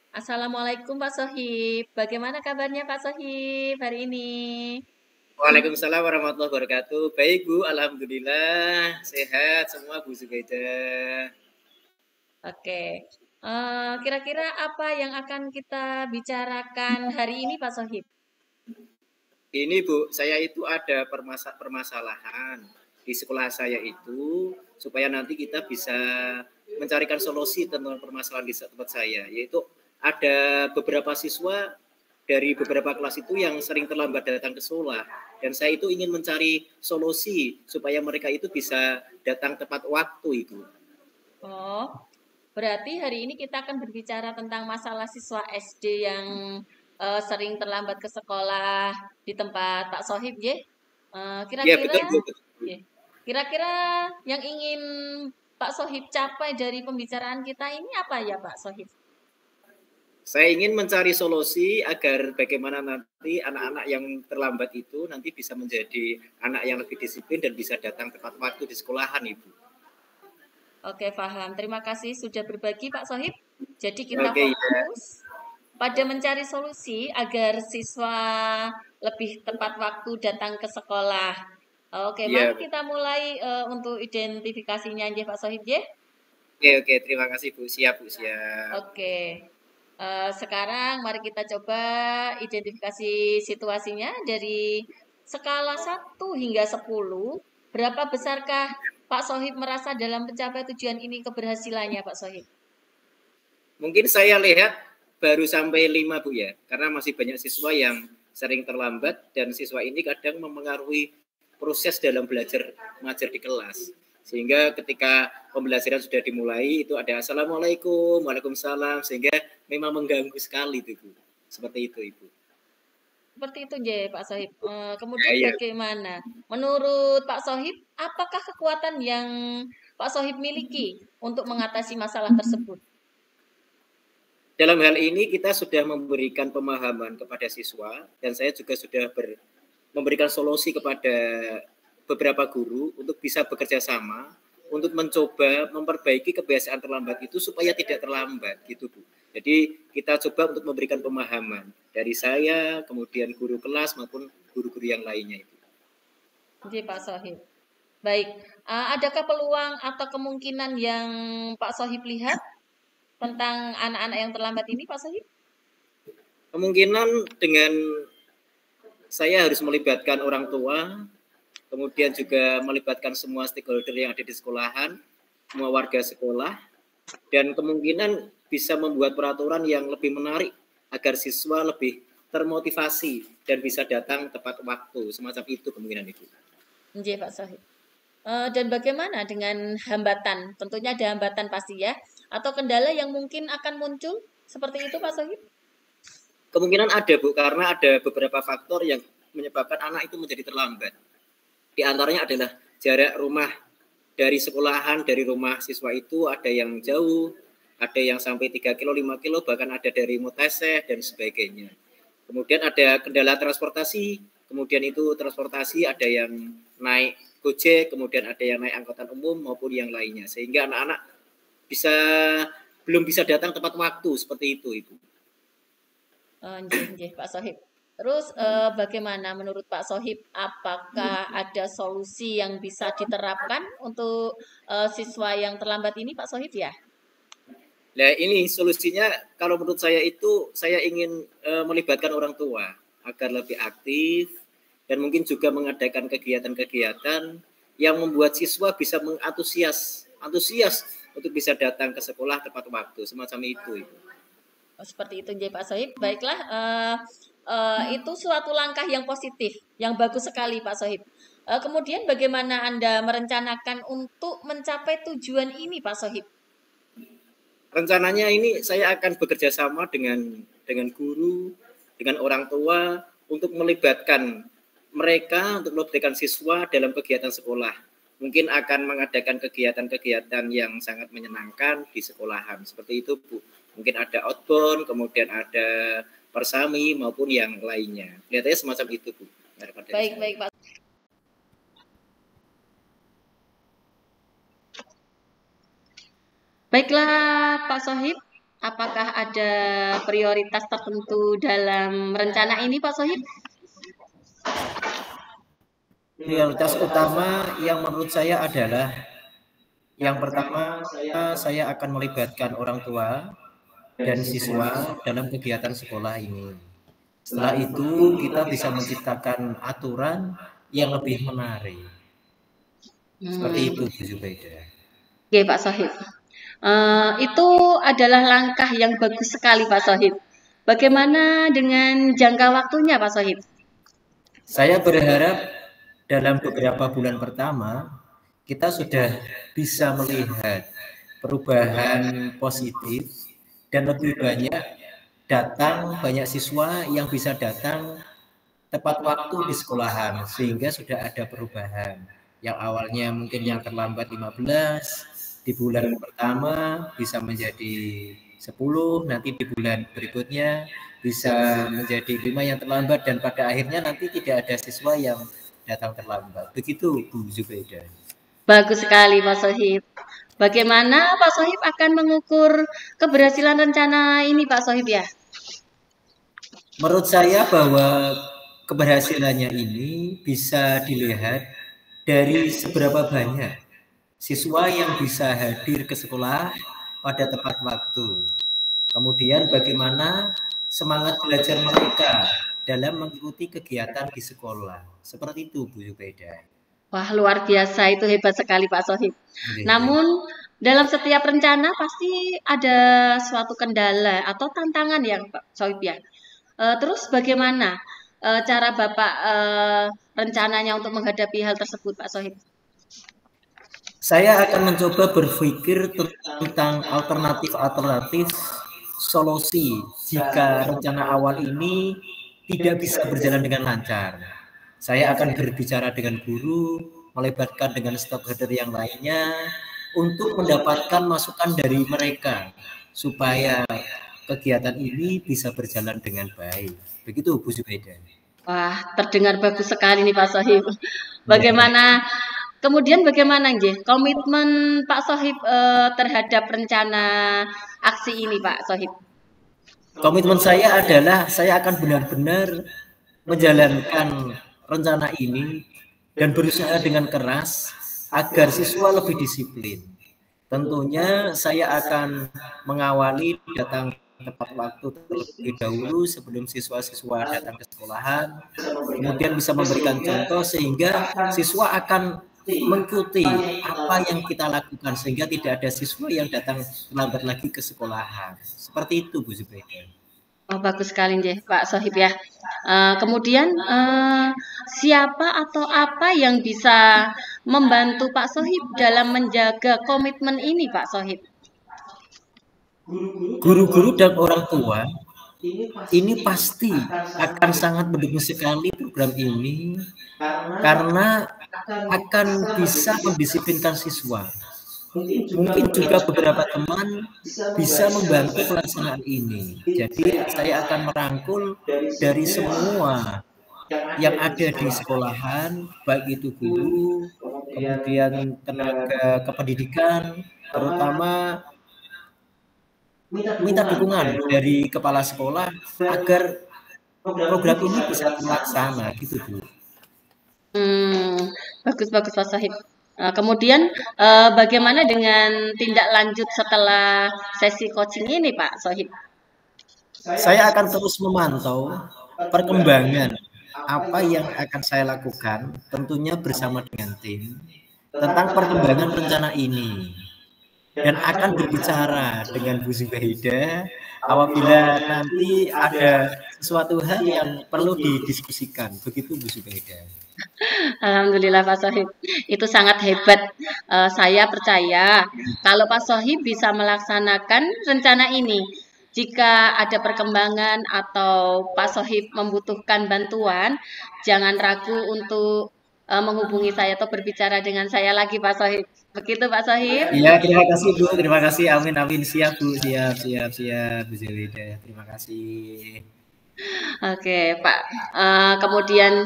Assalamualaikum Pak Sohib. Bagaimana kabarnya Pak Sohib hari ini? Waalaikumsalam warahmatullahi wabarakatuh. Baik Bu, Alhamdulillah sehat semua Bu Zubaida. Oke. Kira-kira apa yang akan kita bicarakan hari ini Pak Sohib? Ini Bu, saya itu ada permasalahan di sekolah saya itu supaya nanti kita bisa mencarikan solusi tentang permasalahan di tempat saya, yaitu ada beberapa siswa dari beberapa kelas itu yang sering terlambat datang ke sekolah, dan saya itu ingin mencari solusi supaya mereka itu bisa datang tepat waktu itu. Oh, berarti hari ini kita akan berbicara tentang masalah siswa SD yang sering terlambat ke sekolah di tempat Pak Sohib, ya? Ya Kira-kira, betul Bu. ya. Kira-kira yang ingin Pak Sohib capai dari pembicaraan kita ini apa ya Pak Sohib? Saya ingin mencari solusi agar bagaimana nanti anak-anak yang terlambat itu nanti bisa menjadi anak yang lebih disiplin dan bisa datang tepat waktu di sekolahan, Ibu. Oke, paham. Terima kasih sudah berbagi, Pak Sohib. Jadi kita Oke, ya. fokus pada mencari solusi agar siswa lebih tepat waktu datang ke sekolah. Oke, mari Iya. kita mulai untuk identifikasinya aja, Pak Sohib, ya. Oke, terima kasih Bu. Siap, Bu, siap. Oke. Sekarang mari kita coba identifikasi situasinya dari skala 1 hingga 10. Berapa besarkah Pak Sohib merasa dalam mencapai tujuan ini keberhasilannya, Pak Sohib? Mungkin saya lihat baru sampai 5 Bu ya, karena masih banyak siswa yang sering terlambat dan siswa ini kadang memengaruhi proses dalam belajar mengajar di kelas. Sehingga ketika pembelajaran sudah dimulai itu ada Assalamualaikum, Waalaikumsalam, sehingga memang mengganggu sekali itu Bu. Seperti itu Ibu. Seperti itu, J, Pak Sohib. Ya, Kemudian ya. bagaimana? Menurut Pak Sohib, apakah kekuatan yang Pak Sohib miliki untuk mengatasi masalah tersebut? Dalam hal ini kita sudah memberikan pemahaman kepada siswa dan saya juga sudah memberikan solusi kepada beberapa guru untuk bisa bekerja sama untuk mencoba memperbaiki kebiasaan terlambat itu supaya tidak terlambat gitu Bu. Jadi kita coba untuk memberikan pemahaman dari saya, kemudian guru kelas maupun guru-guru yang lainnya itu. J, Pak Sohib. Baik, adakah peluang atau kemungkinan yang Pak Sohib lihat tentang anak-anak yang terlambat ini, Pak Sohib? Kemungkinan dengan saya harus melibatkan orang tua, kemudian juga melibatkan semua stakeholder yang ada di sekolahan, semua warga sekolah, dan kemungkinan bisa membuat peraturan yang lebih menarik agar siswa lebih termotivasi dan bisa datang tepat waktu. Semacam itu kemungkinan itu. J, Pak Sohib. Dan bagaimana dengan hambatan? Tentunya ada hambatan pasti ya. Atau kendala yang mungkin akan muncul seperti itu, Pak Sohib? Kemungkinan ada Bu, karena ada beberapa faktor yang menyebabkan anak itu menjadi terlambat. Di antaranya adalah jarak rumah dari sekolahan, dari rumah siswa itu ada yang jauh, ada yang sampai 3 kilo, 5 kilo, bahkan ada dari Muteseh dan sebagainya. Kemudian ada kendala transportasi, kemudian itu transportasi ada yang naik Gojek, kemudian ada yang naik angkutan umum maupun yang lainnya. Sehingga anak-anak bisa belum bisa datang tepat waktu seperti itu, Ibu. Nggih, Pak Sohib. Terus bagaimana menurut Pak Sohib? Apakah ada solusi yang bisa diterapkan untuk siswa yang terlambat ini, Pak Sohib ya? Nah ini solusinya kalau menurut saya itu saya ingin melibatkan orang tua agar lebih aktif dan mungkin juga mengadakan kegiatan-kegiatan yang membuat siswa bisa antusias untuk bisa datang ke sekolah tepat waktu semacam itu. Oh, seperti itu, nggih, Pak Sohib. Baiklah, itu suatu langkah yang positif, yang bagus sekali, Pak Sohib. Kemudian bagaimana Anda merencanakan untuk mencapai tujuan ini, Pak Sohib? Rencananya ini saya akan bekerja sama dengan guru, dengan orang tua untuk melibatkan mereka untuk melibatkan siswa dalam kegiatan sekolah. Mungkin akan mengadakan kegiatan-kegiatan yang sangat menyenangkan di sekolahan. Seperti itu, Bu. Mungkin ada outbound, kemudian ada persami maupun yang lainnya. Kelihatannya semacam itu, Bu. Baik, baik, Pak. Baiklah, Pak Sohib. apakah ada prioritas tertentu dalam rencana ini, Pak Sohib? Prioritas utama yang menurut saya adalah yang pertama, saya akan melibatkan orang tua dan siswa dalam kegiatan sekolah ini. Setelah itu, kita bisa menciptakan aturan yang lebih menarik. Seperti itu, Bu Zubaida. Oke, Pak Sohib. Itu adalah langkah yang bagus sekali, Pak Sohib. Bagaimana dengan jangka waktunya, Pak Sohib? Saya berharap dalam beberapa bulan pertama, kita sudah bisa melihat perubahan positif dan lebih banyak banyak siswa yang bisa datang tepat waktu di sekolahan, sehingga sudah ada perubahan. Yang awalnya mungkin yang terlambat 15, di bulan pertama bisa menjadi 10, nanti di bulan berikutnya bisa menjadi 5 yang terlambat, dan pada akhirnya nanti tidak ada siswa yang datang terlambat. Begitu, Bu Zubaida. Bagus sekali, Pak Sohib. Bagaimana Pak Sohib akan mengukur keberhasilan rencana ini, Pak Sohib ya? Menurut saya bahwa keberhasilannya ini bisa dilihat dari seberapa banyak siswa yang bisa hadir ke sekolah pada tepat waktu. Kemudian bagaimana semangat belajar mereka dalam mengikuti kegiatan di sekolah. Seperti itu, Bu Zubaida. Wah, luar biasa, itu hebat sekali Pak Sohib. Namun dalam setiap rencana pasti ada suatu kendala atau tantangan ya Pak Sohib ya. Terus bagaimana cara Bapak rencananya untuk menghadapi hal tersebut, Pak Sohib? Saya akan mencoba berpikir tentang alternatif solusi jika rencana awal ini tidak bisa berjalan dengan lancar. Saya akan berbicara dengan guru, melibatkan dengan stakeholder yang lainnya untuk mendapatkan masukan dari mereka supaya kegiatan ini bisa berjalan dengan baik. Begitu, Bu Zubaida. Wah, terdengar bagus sekali nih Pak Sohib. Bagaimana kemudian bagaimana nggih komitmen Pak Sohib terhadap rencana aksi ini Pak Sohib? Komitmen saya adalah saya akan benar-benar menjalankan rencana ini dan berusaha dengan keras agar siswa lebih disiplin. Tentunya saya akan mengawali datang tepat waktu terlebih dahulu sebelum siswa-siswa datang ke sekolahan, kemudian bisa memberikan contoh sehingga siswa akan mengikuti apa yang kita lakukan sehingga tidak ada siswa yang datang terlambat lagi ke sekolahan. Seperti itu, Bu Zubaida. Oh, bagus sekali nggih Pak Sohib ya. Kemudian siapa atau apa yang bisa membantu Pak Sohib dalam menjaga komitmen ini Pak Sohib? Guru-guru dan orang tua ini pasti akan sangat mendukung sekali program ini karena akan bisa mendisiplinkan siswa. Mungkin juga beberapa teman bisa membantu pelaksanaan ini. Jadi saya akan merangkul dari semua yang ada di sekolahan, baik itu guru, kemudian tenaga kependidikan, terutama minta dukungan dari kepala sekolah agar program ini bisa terlaksana gitu, Bu. Bagus-bagus Pak Sohib. Kemudian bagaimana dengan tindak lanjut setelah sesi coaching ini Pak Sohib? Saya akan terus memantau perkembangan apa yang akan saya lakukan, tentunya bersama dengan tim, tentang perkembangan rencana ini. Dan akan berbicara dengan Bu Zubaida apabila nanti ada sesuatu hal yang perlu didiskusikan. Begitu, Bu Zubaida. Alhamdulillah Pak Sohib, itu sangat hebat. Saya percaya kalau Pak Sohib bisa melaksanakan rencana ini. Jika ada perkembangan atau Pak Sohib membutuhkan bantuan, jangan ragu untuk menghubungi saya atau berbicara dengan saya lagi Pak Sohib. Begitu Pak Sohib? Iya, terima kasih Bu, terima kasih. Amin, amin. Siap Bu, siap Bu Zubaida. Terima kasih. Oke Pak. Kemudian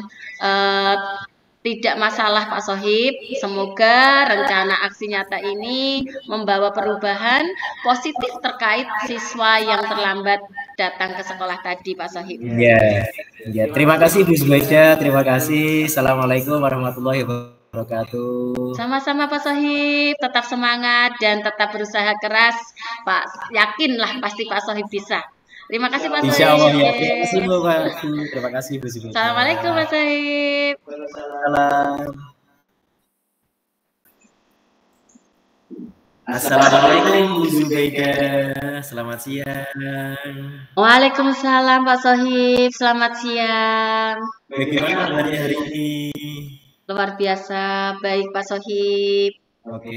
Tidak masalah Pak Sohib, semoga rencana aksi nyata ini membawa perubahan positif terkait siswa yang terlambat datang ke sekolah tadi Pak Sohib. Ya, ya. Terima kasih Bu Zubaida, terima kasih. Assalamualaikum warahmatullahi wabarakatuh. Sama-sama Pak Sohib, tetap semangat dan tetap berusaha keras. Pak, yakinlah pasti Pak Sohib bisa. Terima kasih Pak Sohib. Insya Allah ya. Terima kasih Bu. Terima kasih Bu Zubaida. Assalamualaikum Pak Sohib. Salam. Assalamualaikum Bu Zubaida. Selamat siang. Waalaikumsalam Pak Sohib. Selamat siang. Bagaimana kabarnya hari ini? Luar biasa, baik Pak Sohib. Oke,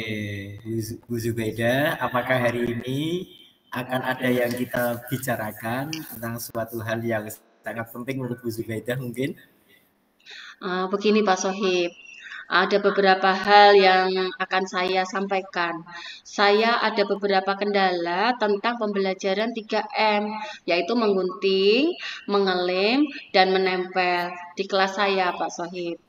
Bu Zubaida, apakah hari ini akan ada yang kita bicarakan tentang suatu hal yang sangat penting menurut Bu Zubaida mungkin? Begini Pak Sohib, ada beberapa hal yang akan saya sampaikan. Saya ada beberapa kendala tentang pembelajaran 3M, yaitu menggunting, mengelem, dan menempel di kelas saya Pak Sohib.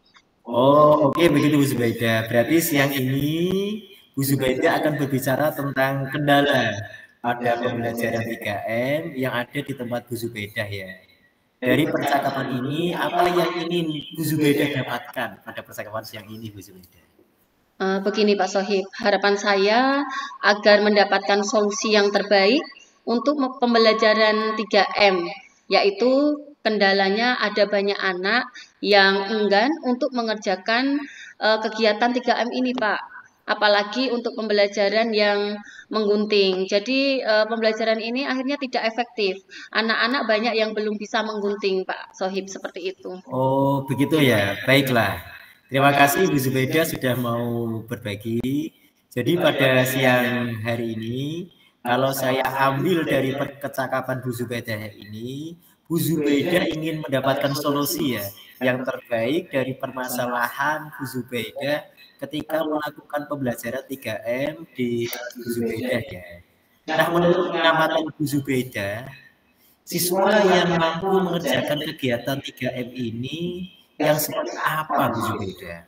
Oh, oke, begitu Bu Zubaida. Berarti siang ini Bu Zubaida akan berbicara tentang kendala pada pembelajaran 3M yang ada di tempat Bu Zubaida ya. Dari percakapan ini, apa yang ingin Bu Zubaida dapatkan pada percakapan siang ini Bu Zubaida? Begini Pak Sohib, harapan saya agar mendapatkan solusi yang terbaik untuk pembelajaran 3M, yaitu kendalanya ada banyak anak yang enggan untuk mengerjakan kegiatan 3M ini Pak. Apalagi untuk pembelajaran yang menggunting. Jadi pembelajaran ini akhirnya tidak efektif. Anak-anak banyak yang belum bisa menggunting Pak Sohib, seperti itu. Oh, begitu ya. Baiklah. Terima kasih Bu Zubaida sudah mau berbagi. Jadi pada siang hari ini, kalau saya ambil dari percakapan Bu Zubaida ini, Bu Zubaida ingin mendapatkan solusi ya yang terbaik dari permasalahan Bu Zubaida ketika melakukan pembelajaran 3M di Bu Zubaida ya. Nah, menurut pengamatan Bu Zubaida, siswa yang mampu mengerjakan kegiatan 3M ini yang seperti apa Bu Zubaida?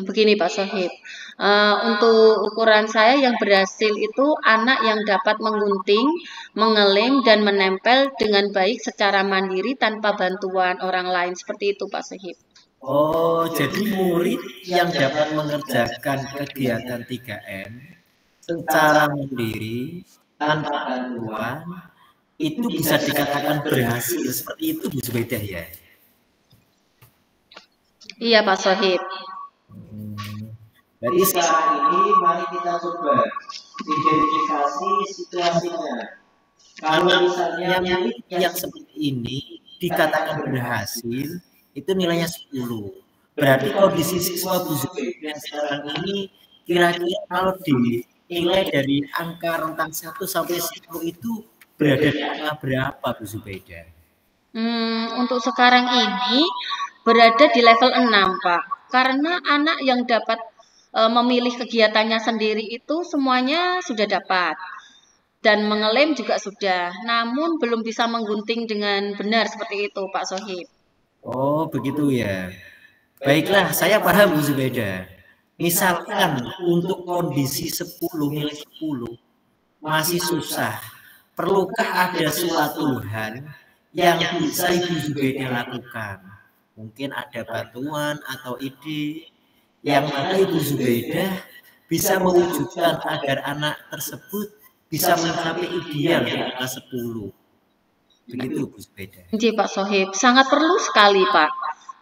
Begini Pak Sohib, untuk ukuran saya yang berhasil itu anak yang dapat menggunting, mengelem, dan menempel dengan baik secara mandiri tanpa bantuan orang lain. Seperti itu Pak Sohib. Oh, jadi murid yang dapat mengerjakan kegiatan 3M secara mandiri tanpa bantuan itu bisa dikatakan berhasil. Seperti itu Bu Zubaida ya? Iya Pak Sohib. Jadi sekarang ini mari kita coba identifikasi situasinya. Kalau misalnya murid yang seperti ini dikatakan berhasil, itu nilainya 10. Berarti kondisi siswa Bu Zubaida sekarang ini kira-kira kalau dinilai dari angka rentang 1 sampai 10 itu berada di angka berapa Bu Zubaida? Untuk sekarang ini berada di level 6 Pak. Karena anak yang dapat memilih kegiatannya sendiri itu semuanya sudah dapat. Dan mengelem juga sudah. Namun belum bisa menggunting dengan benar seperti itu Pak Sohib. Oh, begitu ya. Baiklah, saya paham Bu Zubaida. Misalkan untuk kondisi 10 nilai 10 masih susah. Perlukah ada suatu hal yang bisa Ibu Zubaida lakukan? Mungkin ada bantuan atau ide yang mana Ibu Zubaida bisa mewujudkan agar anak tersebut bisa mencapai ideal di angka 10. Begitu Bu Zubaida. Jadi Pak Sohib, sangat perlu sekali Pak.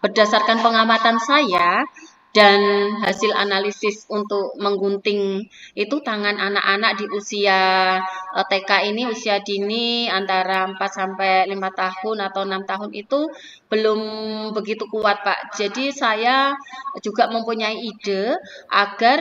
Berdasarkan pengamatan saya dan hasil analisis untuk menggunting itu tangan anak-anak di usia TK ini, usia dini antara 4 sampai 5 tahun atau 6 tahun itu belum begitu kuat Pak. Jadi saya juga mempunyai ide agar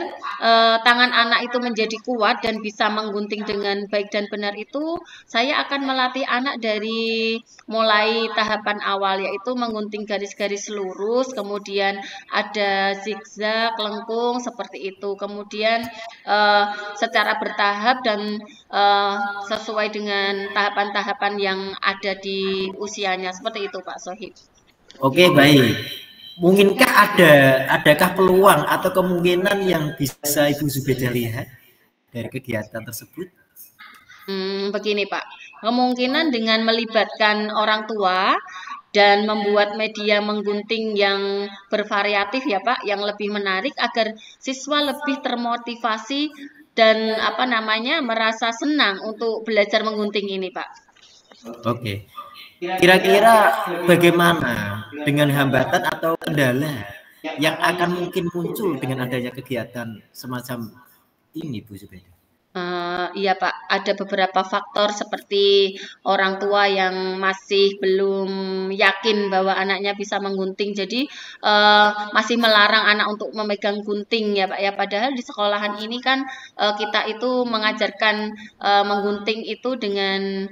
tangan anak itu menjadi kuat dan bisa menggunting dengan baik dan benar itu, saya akan melatih anak dari mulai tahapan awal, yaitu menggunting garis-garis lurus, kemudian ada zigzag, lengkung, seperti itu. Kemudian secara bertahap dan sesuai dengan tahapan-tahapan yang ada di usianya. Seperti itu Pak Sohib. Oke, baik. mungkinkah adakah peluang atau kemungkinan yang bisa Ibu Zubeda lihat dari kegiatan tersebut? Begini Pak, kemungkinan dengan melibatkan orang tua dan membuat media menggunting yang bervariatif ya Pak, yang lebih menarik agar siswa lebih termotivasi dan merasa senang untuk belajar menggunting ini Pak. Oke. Kira-kira bagaimana dengan hambatan atau kendala yang akan mungkin muncul dengan adanya kegiatan semacam ini, Bu Zubeda? Iya Pak, ada beberapa faktor seperti orang tua yang masih belum yakin bahwa anaknya bisa menggunting, jadi masih melarang anak untuk memegang gunting ya Pak ya. Padahal di sekolahan ini kan kita itu mengajarkan menggunting itu dengan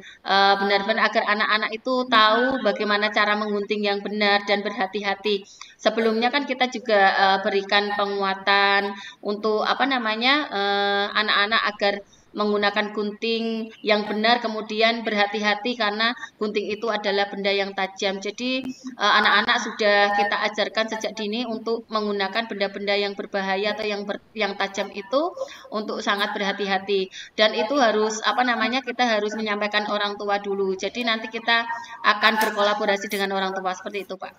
benar-benar agar anak-anak itu tahu bagaimana cara menggunting yang benar dan berhati-hati. Sebelumnya kan kita juga berikan penguatan untuk anak-anak agar menggunakan gunting yang benar, kemudian berhati-hati karena gunting itu adalah benda yang tajam. Jadi anak-anak sudah kita ajarkan sejak dini untuk menggunakan benda-benda yang berbahaya atau yang tajam itu untuk sangat berhati-hati. Dan itu harus kita harus menyampaikan orang tua dulu. Jadi nanti kita akan berkolaborasi dengan orang tua seperti itu, Pak.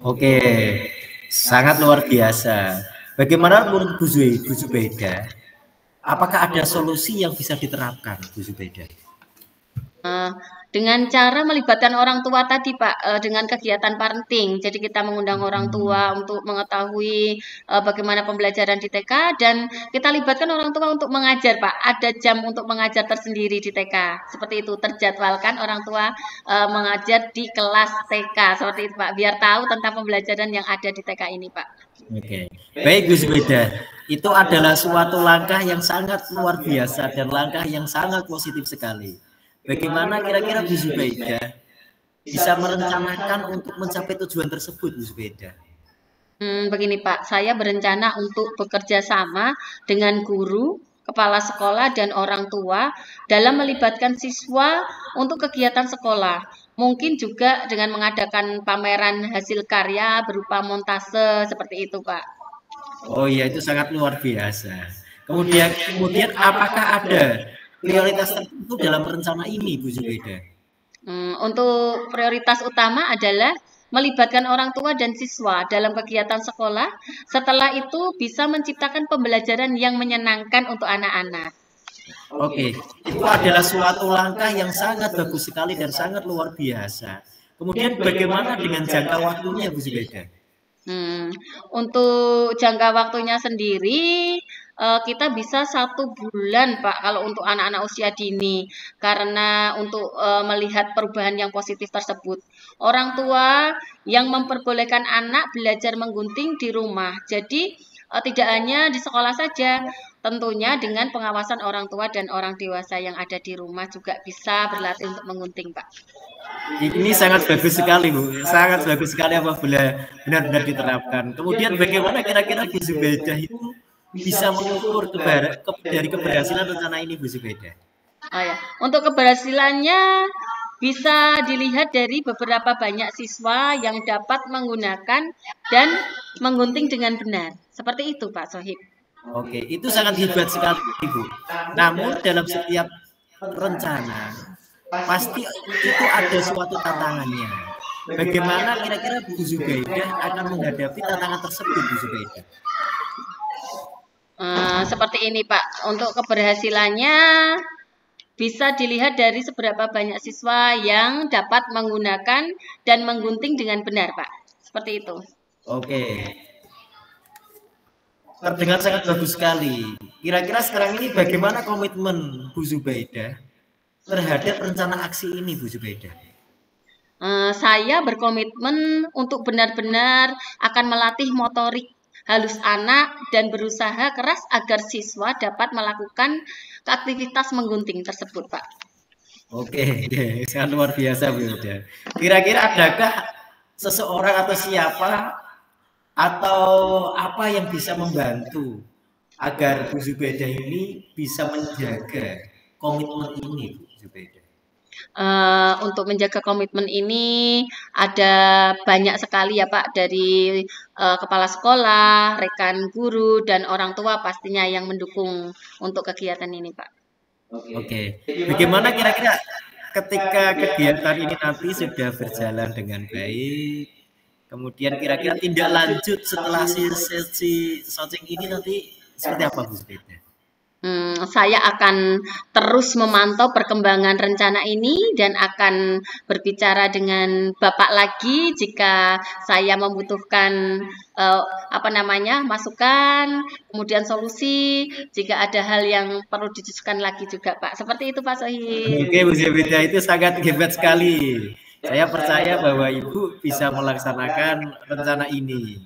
Oke, sangat luar biasa. Bagaimana menurut Bu Zubeda? Apakah ada solusi yang bisa diterapkan, Bu Zubeda? Dengan cara melibatkan orang tua tadi Pak, dengan kegiatan parenting. Jadi kita mengundang orang tua untuk mengetahui bagaimana pembelajaran di TK, dan kita libatkan orang tua untuk mengajar Pak. Ada jam untuk mengajar tersendiri di TK. Seperti itu, terjadwalkan orang tua mengajar di kelas TK. Seperti itu Pak, biar tahu tentang pembelajaran yang ada di TK ini Pak. Oke, baik Bu Zubeda. Itu adalah suatu langkah yang sangat luar biasa dan langkah yang sangat positif sekali. Bagaimana kira-kira Bu Zubeda bisa merencanakan untuk mencapai tujuan tersebut, Bu Zubeda? Begini Pak, saya berencana untuk bekerja sama dengan guru, kepala sekolah, dan orang tua dalam melibatkan siswa untuk kegiatan sekolah. Mungkin juga dengan mengadakan pameran hasil karya berupa montase seperti itu Pak. Oh iya, itu sangat luar biasa. Kemudian apakah ada prioritas tertentu dalam rencana ini, Bu Zubeda? Untuk prioritas utama adalah melibatkan orang tua dan siswa dalam kegiatan sekolah. Setelah itu bisa menciptakan pembelajaran yang menyenangkan untuk anak-anak. Oke, itu adalah suatu langkah yang sangat bagus sekali dan sangat luar biasa. Kemudian bagaimana dengan jangka waktunya, Bu Zubeda? Untuk jangka waktunya sendiri kita bisa 1 bulan Pak kalau untuk anak-anak usia dini, karena untuk melihat perubahan yang positif tersebut. Orang tua yang memperbolehkan anak belajar menggunting di rumah. Jadi tidak hanya di sekolah saja, tentunya dengan pengawasan orang tua dan orang dewasa yang ada di rumah juga bisa berlatih untuk menggunting Pak. Ini sangat bagus sekali Bu, sangat bagus sekali apabila benar-benar diterapkan. Kemudian bagaimana kira-kira Bu Zubeda itu bisa mengukur dari keberhasilan rencana ini, Bu Zubeda? Oh ya, untuk keberhasilannya bisa dilihat dari beberapa banyak siswa yang dapat menggunakan dan menggunting dengan benar. Seperti itu Pak Sohib. Oke, itu sangat hebat sekali Bu. Namun dalam setiap rencana pasti itu ada suatu tantangannya. Bagaimana kira-kira Bu Zubeda akan menghadapi tantangan tersebut, Bu Zubeda? Seperti ini Pak, untuk keberhasilannya bisa dilihat dari seberapa banyak siswa yang dapat menggunakan dan menggunting dengan benar Pak. Seperti itu. Oke. Terdengar sangat bagus sekali. Kira-kira sekarang ini bagaimana komitmen Bu Zubeda terhadap rencana aksi ini, Bu Zubeda? Saya berkomitmen untuk benar-benar akan melatih motorik halus anak dan berusaha keras agar siswa dapat melakukan aktivitas menggunting tersebut, Pak. Oke, sangat luar biasa, Bu Zubeda. Kira-kira adakah seseorang atau siapa atau apa yang bisa membantu agar Bu Zubeda ini bisa menjaga komitmen ini, Bu Zubeda? untuk menjaga komitmen ini ada banyak sekali ya Pak, dari kepala sekolah, rekan guru, dan orang tua pastinya yang mendukung untuk kegiatan ini Pak. Oke, bagaimana kira-kira ketika kegiatan ini nanti sudah berjalan dengan baik, kemudian kira-kira tindak lanjut setelah sesi coaching ini nanti seperti apa Bu Zubeda? Saya akan terus memantau perkembangan rencana ini dan akan berbicara dengan Bapak lagi jika saya membutuhkan masukan, kemudian solusi, jika ada hal yang perlu didiskusikan lagi juga Pak. Seperti itu Pak Sohib. Oke Bu Zubeda, itu sangat hebat sekali. Saya percaya bahwa Ibu bisa melaksanakan rencana ini.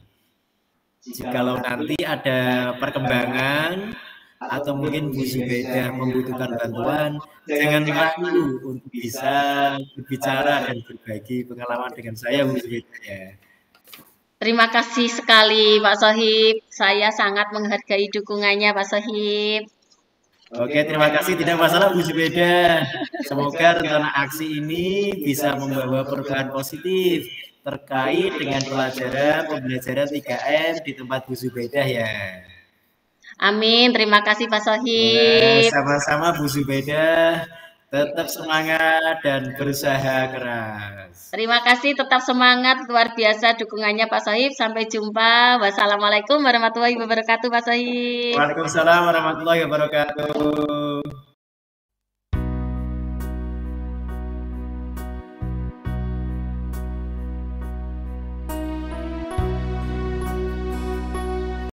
Jikalau nanti ada perkembangan atau mungkin Bu Zubeda membutuhkan bantuan, jangan ragu untuk bisa berbicara dan berbagi pengalaman dengan saya Bu Zubeda. Terima kasih sekali Pak Sohib. Saya sangat menghargai dukungannya Pak Sohib. Oke, terima kasih. Tidak masalah Bu Zubeda. Semoga rencana aksi ini bisa membawa perubahan positif terkait dengan pembelajaran 3M di tempat Bu Zubeda ya. Amin, terima kasih Pak Sohib. Sama-sama Bu Zubeda, tetap semangat dan berusaha keras. Terima kasih, tetap semangat, luar biasa dukungannya Pak Sohib. Sampai jumpa. Wassalamualaikum warahmatullahi wabarakatuh Pak Sohib. Waalaikumsalam warahmatullahi wabarakatuh.